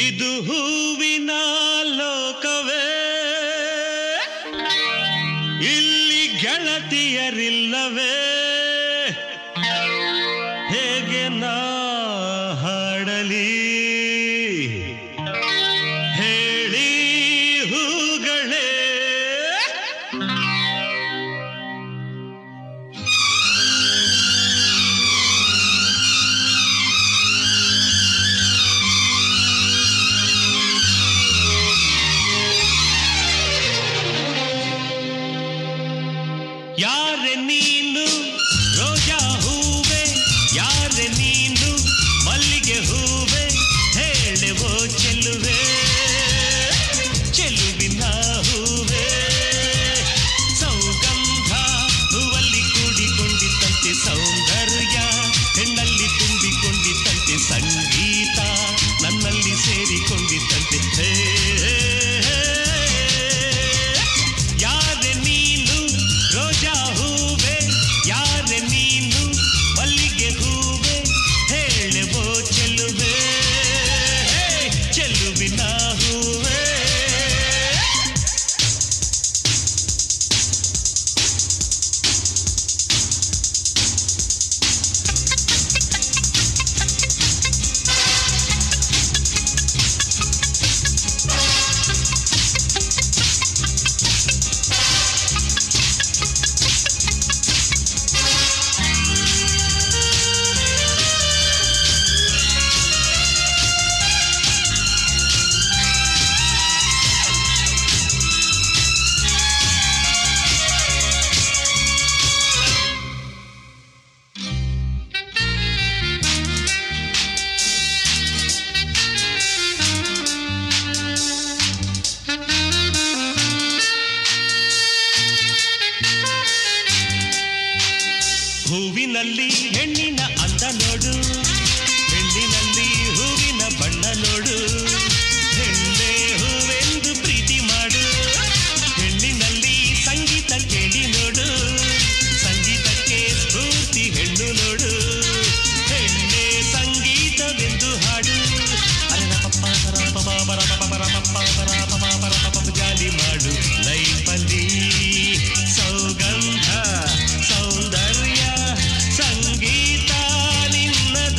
ಇದು ಹೂವಿನ ಲೋಕವೇ, ಇಲ್ಲಿ ಗೆಳತಿಯರಿಲ್ಲವೇ, ಹೇಗೆ ನಾ ಹಾಡಲಿ ಹೇಳಿ ಹೂಗಳೇ. ಯಾರೆ ನೀನು ರೋಜಾ ಹೂವೆ, ಯಾರೆ ನೀನು ಮಲ್ಲಿಗೆ ಹೂವೆ, ಹೇಳುವೋ ಚೆಲುವೆ ಚೆಲುವಿನ ಹೂವೆ. ಸೌಗಂಧ ಹೂವಲ್ಲಿ ಕೂಡಿಕೊಂಡಿತ್ತಂತೆ ಸೌಂದರ್ಯ, ಹೆಣ್ಣಲ್ಲಿ ತುಂಬಿಕೊಂಡಿತ್ತಂತೆ ಸಂಗೀತ, ನನ್ನಲ್ಲಿ ಸೇರಿಕೊಂಡಿತ್ತಂತೆ. ಯಾರೆ ನೀನು ರೋಜಾ ಹೂವೆ, ಯಾರೆ ನೀನು ಮಲ್ಲಿಗೆ ಹೂವೆ, ಹೇಳುವೋ ಚೆಲುವೆ ಚೆಲುವಿನ ಹೂವೆ. ಹೂವಿನಲ್ಲಿ ಹೆಣ್ಣಿನ ಅಂದ ನೋಡು, ಹೆಣ್ಣಿನಲ್ಲಿ ಹೂವಿನ ಬಣ್ಣ ನೋಡು, ಹೆಣ್ಣೆ ಹೂವೆಂದು ಪ್ರೀತಿ ಮಾಡು, ಹೆಣ್ಣಿನಲ್ಲಿ ಸಂಗೀತ ಕೇಳಿ ನೋಡು, ಸಂಗೀತಕ್ಕೆ ಸ್ಫೂರ್ತಿ ಹೆಣ್ಣು ನೋಡು, ಹೆಣ್ಣೆ ಸಂಗೀತವೆಂದು ಹಾಡು. ಜಾಲಿ ಮಾಡು ಲೈಫಲ್ಲಿ ಸೌಗಂಧ ಸೌಂದರ್ಯ ಸಂಗೀತ ನಿನ್ನದು.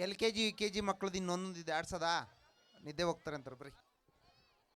LKG UKG ಮಕ್ಳದ್ದು ಇನ್ನೊಂದಿದೆ ಆಡ್ಸದ ನಿದ್ದೆ ಹೋಗ್ತಾರೆ ಅಂತಾರೆ ಬರ್ರಿ.